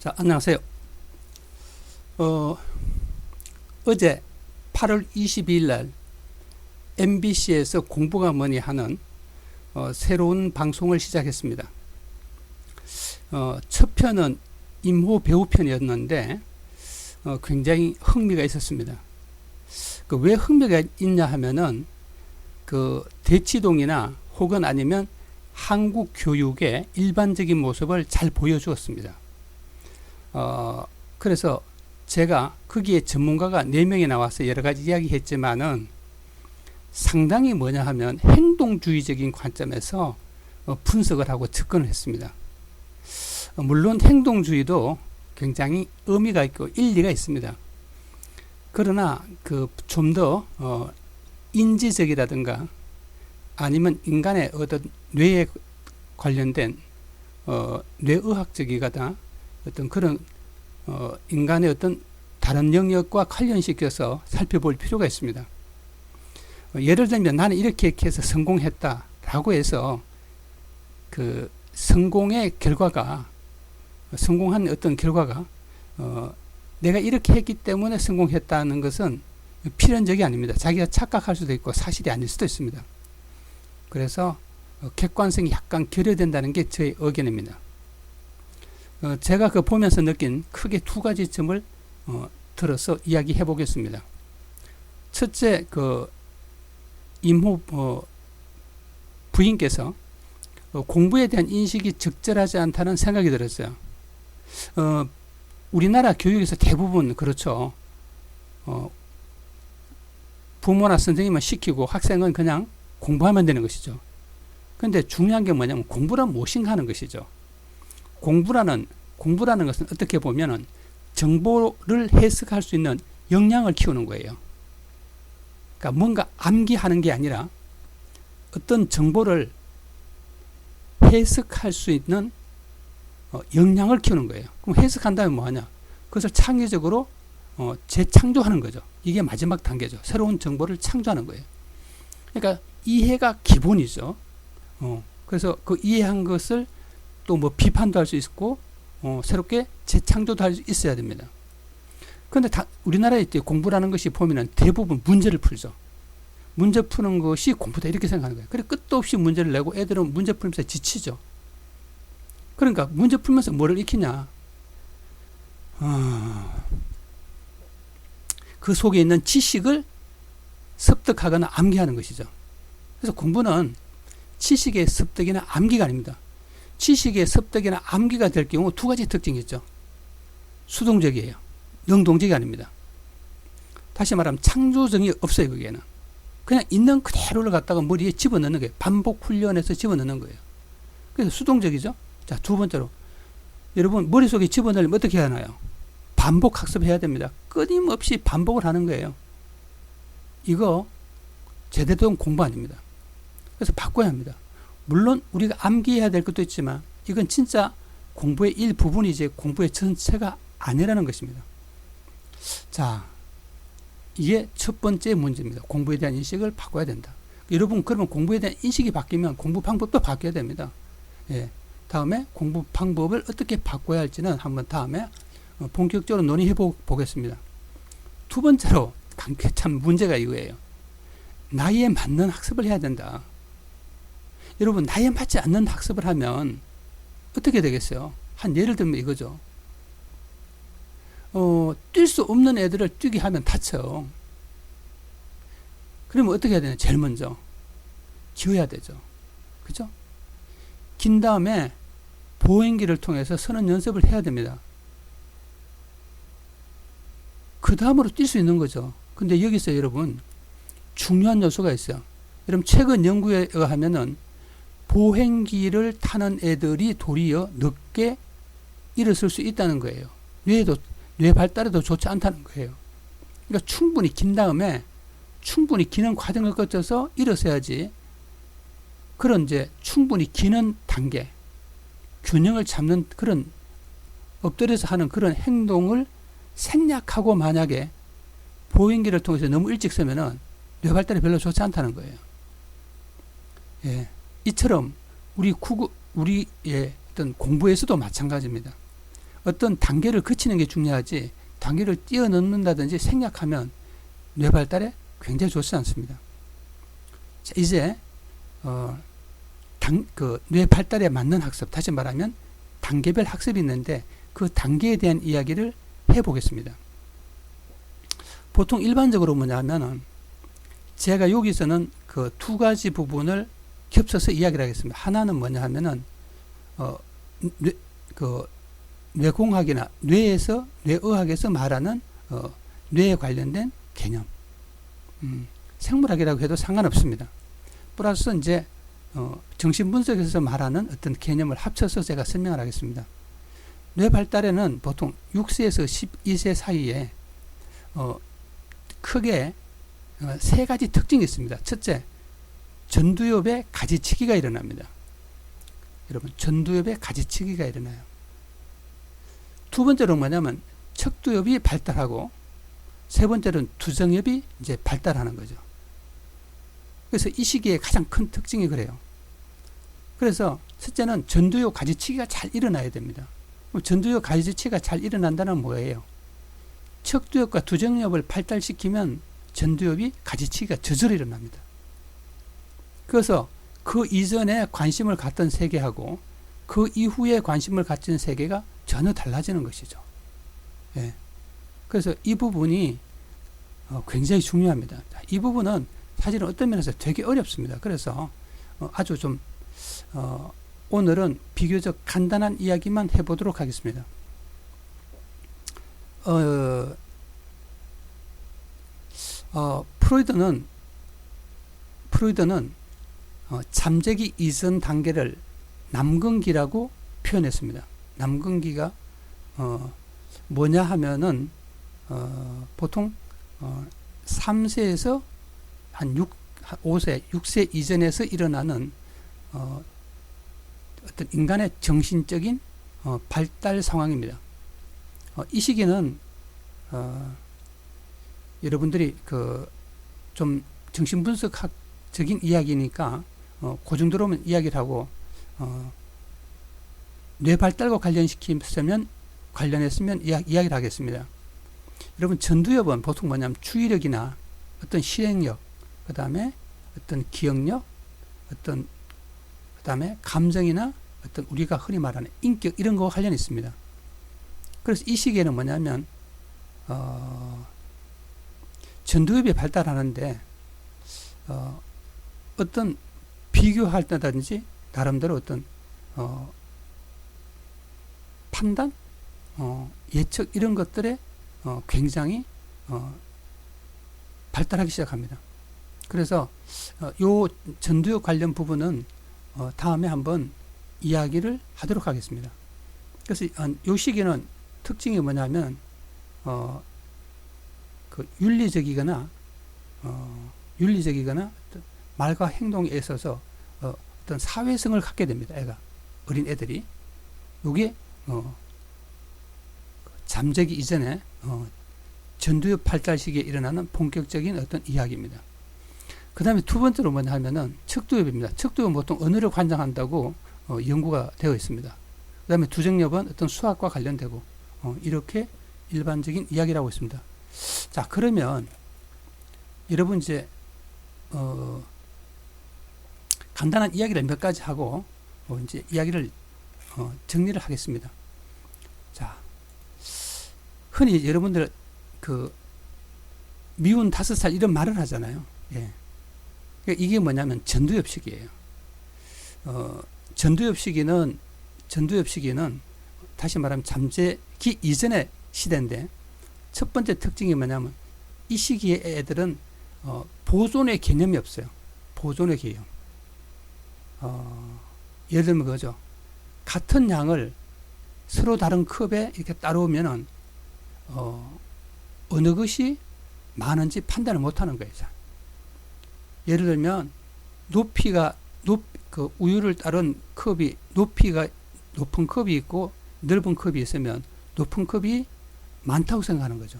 자, 안녕하세요. 어제 8월 22일 날 MBC에서 공부가 뭐니 하는 새로운 방송을 시작했습니다. 첫 편은 임호 배우 편이었는데 굉장히 흥미가 있었습니다. 왜 흥미가 있냐 하면은 그 대치동이나 혹은 아니면 한국 교육의 일반적인 모습을 잘 보여주었습니다. 그래서 제가 거기에 전문가가 4명이 나와서 여러 가지 이야기 했지만은 상당히 뭐냐 하면 행동주의적인 관점에서 분석을 하고 접근을 했습니다. 물론 행동주의도 굉장히 의미가 있고 일리가 있습니다. 그러나 그 좀 더 인지적이라든가 아니면 인간의 어떤 뇌에 관련된 뇌의학적이거나 어떤 그런 인간의 어떤 다른 영역과 관련시켜서 살펴볼 필요가 있습니다. 예를 들면 나는 이렇게 해서 성공했다라고 해서 그 성공한 어떤 결과가 내가 이렇게 했기 때문에 성공했다는 것은 필연적이 아닙니다. 자기가 착각할 수도 있고 사실이 아닐 수도 있습니다. 그래서 객관성이 약간 결여된다는 게 저의 의견입니다. 제가 그 보면서 느낀 크게 2가지 점을 들어서 이야기해 보겠습니다. 첫째, 그 임호 부인께서 공부에 대한 인식이 적절하지 않다는 생각이 들었어요. 우리나라 교육에서 대부분 그렇죠. 부모나 선생님은 시키고 학생은 그냥 공부하면 되는 것이죠. 그런데 중요한 게 뭐냐면 공부란 무엇인가 하는 것이죠. 공부라는 것은 어떻게 보면은 정보를 해석할 수 있는 역량을 키우는 거예요. 그러니까 뭔가 암기하는 게 아니라 어떤 정보를 해석할 수 있는 역량을 키우는 거예요. 그럼 해석한다면 뭐하냐? 그것을 창의적으로 재창조하는 거죠. 이게 마지막 단계죠. 새로운 정보를 창조하는 거예요. 그러니까 이해가 기본이죠. 그래서 그 이해한 것을 또 뭐 비판도 할 수 있고 새롭게 재창조도 할 수 있어야 됩니다. 그런데 우리나라에 공부라는 것이 보면은 대부분 문제를 풀죠. 문제 푸는 것이 공부다 이렇게 생각하는 거예요. 그래 끝도 없이 문제를 내고 애들은 문제 풀면서 지치죠. 그러니까 문제 풀면서 뭐를 익히냐? 그 속에 있는 지식을 습득하거나 암기하는 것이죠. 그래서 공부는 지식의 습득이나 암기가 아닙니다. 지식의 습득이나 암기가 될 경우 2가지 특징이 있죠. 수동적이에요. 능동적이 아닙니다. 다시 말하면 창조성이 없어요. 거기에는. 그냥 있는 그대로를 갖다가 머리에 집어넣는 거예요. 반복 훈련해서 집어넣는 거예요. 그래서 수동적이죠. 자, 2번째로 여러분 머릿속에 집어넣으면 어떻게 해야 하나요? 반복 학습해야 됩니다. 끊임없이 반복을 하는 거예요. 이거 제대로 된 공부 아닙니다. 그래서 바꿔야 합니다. 물론 우리가 암기해야 될 것도 있지만 이건 진짜 공부의 일부분이지 공부의 전체가 아니라는 것입니다. 자, 이게 첫 번째 문제입니다. 공부에 대한 인식을 바꿔야 된다. 여러분 그러면 공부에 대한 인식이 바뀌면 공부 방법도 바뀌어야 됩니다. 예, 다음에 공부 방법을 어떻게 바꿔야 할지는 한번 다음에 본격적으로 논의해 보겠습니다. 2번째로 참 문제가 이거예요. 나이에 맞는 학습을 해야 된다. 여러분 나이에 맞지 않는 학습을 하면 어떻게 되겠어요? 한 예를 들면 이거죠. 뛸 수 없는 애들을 뛰게 하면 다쳐. 그러면 어떻게 해야 되나? 제일 먼저 기어야 되죠. 그죠? 긴 다음에 보행기를 통해서 서는 연습을 해야 됩니다. 그 다음으로 뛸 수 있는 거죠. 근데 여기서 여러분 중요한 요소가 있어요. 여러분 최근 연구에 의하면은 보행기를 타는 애들이 도리어 늦게 일어설 수 있다는 거예요. 뇌 발달에도 좋지 않다는 거예요. 그러니까 충분히 긴 다음에 충분히 기는 과정을 거쳐서 일어서야지 그런 이제 충분히 기는 단계, 균형을 잡는 그런 엎드려서 하는 그런 행동을 생략하고 만약에 보행기를 통해서 너무 일찍 서면은 뇌 발달이 별로 좋지 않다는 거예요. 예. 이처럼 우리의 어떤 공부에서도 마찬가지입니다. 어떤 단계를 거치는 게 중요하지 단계를 뛰어넘는다든지 생략하면 뇌 발달에 굉장히 좋지 않습니다. 자, 이제 뇌 발달에 맞는 학습, 다시 말하면 단계별 학습이 있는데 그 단계에 대한 이야기를 해보겠습니다. 보통 일반적으로 뭐냐면은 제가 여기서는 그 두 가지 부분을 겹쳐서 이야기를 하겠습니다. 하나는 뭐냐 하면은 뇌공학이나 뇌의학에서 말하는 뇌에 관련된 개념, 생물학이라고 해도 상관없습니다. 플러스 이제 정신분석에서 말하는 어떤 개념을 합쳐서 제가 설명을 하겠습니다. 뇌 발달에는 보통 6세에서 12세 사이에 크게 세 가지 특징이 있습니다. 첫째, 전두엽의 가지치기가 일어납니다. 여러분, 전두엽의 가지치기가 일어나요. 두 번째로 뭐냐면 척두엽이 발달하고, 세 번째로는 두정엽이 이제 발달하는 거죠. 그래서 이 시기에 가장 큰 특징이 그래요. 그래서 첫째는 전두엽 가지치기가 잘 일어나야 됩니다. 전두엽 가지치기가 잘 일어난다는 뭐예요? 척두엽과 두정엽을 발달시키면 전두엽이 가지치기가 저절로 일어납니다. 그래서 그 이전에 관심을 갖던 세계하고 그 이후에 관심을 갖는 세계가 전혀 달라지는 것이죠. 예. 그래서 이 부분이 굉장히 중요합니다. 이 부분은 사실은 어떤 면에서 되게 어렵습니다. 그래서 아주 좀 오늘은 비교적 간단한 이야기만 해보도록 하겠습니다. 프로이드는 잠재기 이전 단계를 남근기라고 표현했습니다. 남근기가 뭐냐 하면은 보통 3세에서 한 5세, 6세 이전에서 일어나는 어떤 인간의 정신적인 발달 상황입니다. 이 시기는 여러분들이 좀 정신분석학적인 이야기니까 그 정도로만 이야기를 하고 뇌 발달과 관련했으면 이야기를 하겠습니다. 여러분, 전두엽은 보통 뭐냐면 주의력이나 어떤 실행력, 그 다음에 어떤 기억력, 그 다음에 감정이나 어떤 우리가 흔히 말하는 인격, 이런 거와 관련이 있습니다. 그래서 이 시기에는 뭐냐면 전두엽이 발달하는데 어떤 비교할 때든지 나름대로 어떤 판단, 예측, 이런 것들에 굉장히 발달하기 시작합니다. 그래서 요 전두엽 관련 부분은 다음에 한번 이야기를 하도록 하겠습니다. 그래서 요 시기는 특징이 뭐냐면 윤리적이거나 어떤 말과 행동에 있어서 어떤 사회성을 갖게 됩니다. 어린 애들이. 요게 잠재기 이전에 전두엽 발달 시기에 일어나는 본격적인 어떤 이야기입니다. 그 다음에 두 번째로 뭐냐 하면은 척두엽입니다. 척두엽은 보통 언어를 관장한다고 연구가 되어 있습니다. 그 다음에 두정엽은 어떤 수학과 관련되고 이렇게 일반적인 이야기를 하고 있습니다. 자, 그러면 여러분 이제 간단한 이야기를 몇 가지 하고 이제 이야기를 정리를 하겠습니다. 자, 흔히 여러분들 미운 5살 이런 말을 하잖아요. 예. 이게 뭐냐면 전두엽 시기예요. 전두엽 시기는 다시 말하면 잠재기 이전의 시대인데, 첫 번째 특징이 뭐냐면 이 시기에 애들은 보존의 개념이 없어요. 보존의 개념. 예를 들면 그거죠. 같은 양을 서로 다른 컵에 이렇게 따르면은 어느 것이 많은지 판단을 못하는 거예요. 예를 들면 우유를 따른 컵이 높이가 높은 컵이 있고 넓은 컵이 있으면 높은 컵이 많다고 생각하는 거죠.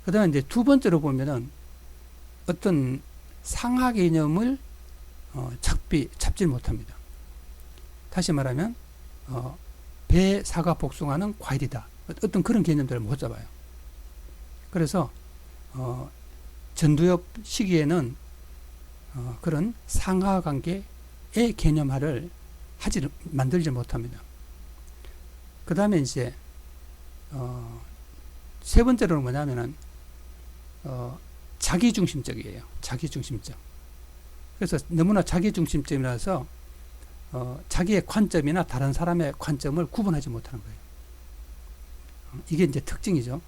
그 다음에 이제 두 번째로 보면은 어떤 상하 개념을 잡지 못합니다. 다시 말하면 배, 사과, 복숭아는 과일이다. 어떤 그런 개념들을 못 잡아요. 그래서 전두엽 시기에는 그런 상하관계의 개념화를 만들지 못합니다. 그 다음에 이제 세 번째로는 뭐냐면은 자기중심적이에요. 자기중심적. 그래서 너무나 자기중심적이라서 자기의 관점이나 다른 사람의 관점을 구분하지 못하는 거예요. 이게 이제 특징이죠.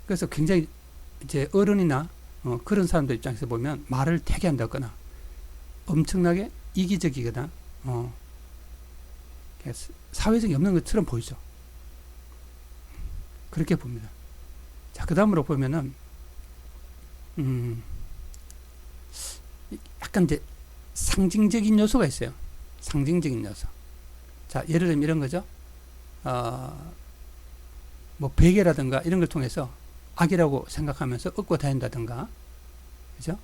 그래서 굉장히 이제 어른이나 그런 사람들 입장에서 보면 말을 되게 한다거나 엄청나게 이기적이거나 사회성이 없는 것처럼 보이죠. 그렇게 봅니다. 자, 그 다음으로 보면은 약간 이제 상징적인 요소가 있어요. 상징적인 요소. 자, 예를 들면 이런 거죠. 뭐 베개라든가 이런 걸 통해서 악이라고 생각하면서 얻고 다닌다든가, 그죠?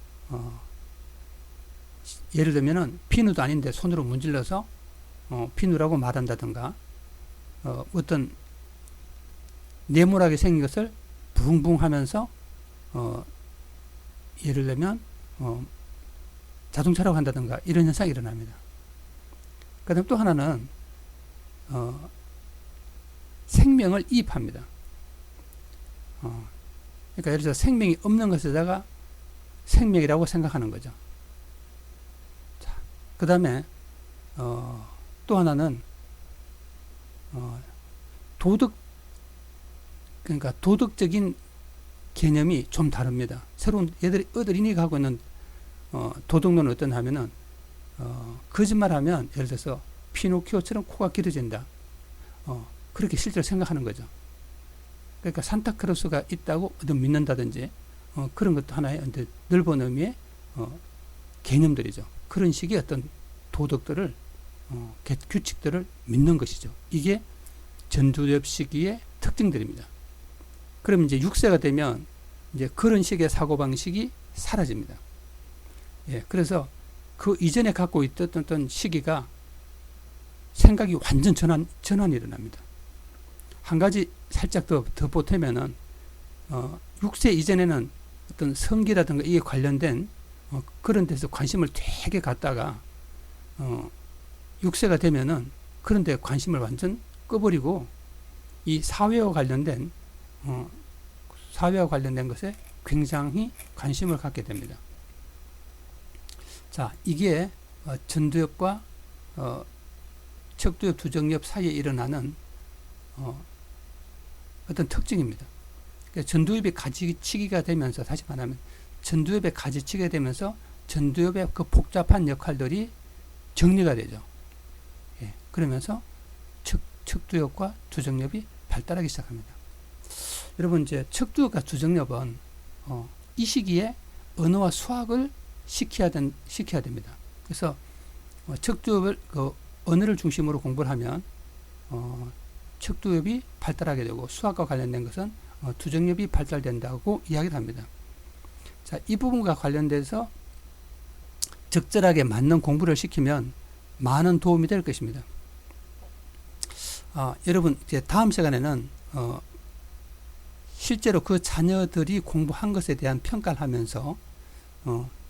예를 들면은 비누도 아닌데 손으로 문질러서 비누라고 말한다든가, 어떤 네모나게 생긴 것을 붕붕 하면서 예를 들면 자동차라고 한다든가 이런 현상이 일어납니다. 그 다음 또 하나는 생명을 이입합니다. 그러니까 예를 들어 생명이 없는 것에다가 생명이라고 생각하는 거죠. 자, 그 다음에 또 하나는 그러니까 도덕적인 개념이 좀 다릅니다. 새로운 어른이 가고 있는 도덕론은 어떤 하면은 거짓말하면 예를 들어서 피노키오처럼 코가 길어진다. 그렇게 실제로 생각하는 거죠. 그러니까 산타크로스가 있다고 믿는다든지 그런 것도 하나의 넓은 의미의 개념들이죠. 그런 식의 어떤 도덕들을 규칙들을 믿는 것이죠. 이게 전두엽 시기의 특징들입니다. 그럼 이제 6세가 되면 이제 그런 식의 사고방식이 사라집니다. 예, 그래서 그 이전에 갖고 있던 어떤 시기가 생각이 완전 전환이 일어납니다. 한 가지 살짝 더 보태면은 6세 이전에는 어떤 성기라든가 이에 관련된 그런 데서 관심을 되게 갖다가 6세가 되면은 그런 데 관심을 완전 꺼버리고 이 사회와 관련된 것에 굉장히 관심을 갖게 됩니다. 자, 이게 전두엽과 척두엽, 두정엽 사이에 일어나는 어떤 특징입니다. 그러니까 전두엽이 가지치기가 되면서, 다시 말하면 전두엽의 가지치기가 되면서 전두엽의 그 복잡한 역할들이 정리가 되죠. 예, 그러면서 척두엽과 두정엽이 발달하기 시작합니다. 여러분, 이제 척두엽과 두정엽은 이 시기에 언어와 수학을 시켜야 됩니다. 그래서 척두엽을 언어를 중심으로 공부를 하면 척두엽이 발달하게 되고, 수학과 관련된 것은 두정엽이 발달된다고 이야기를 합니다. 자, 이 부분과 관련돼서 적절하게 맞는 공부를 시키면 많은 도움이 될 것입니다. 여러분, 이제 다음 시간에는 실제로 그 자녀들이 공부한 것에 대한 평가를 하면서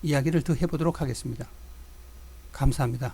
이야기를 더 해보도록 하겠습니다. 감사합니다.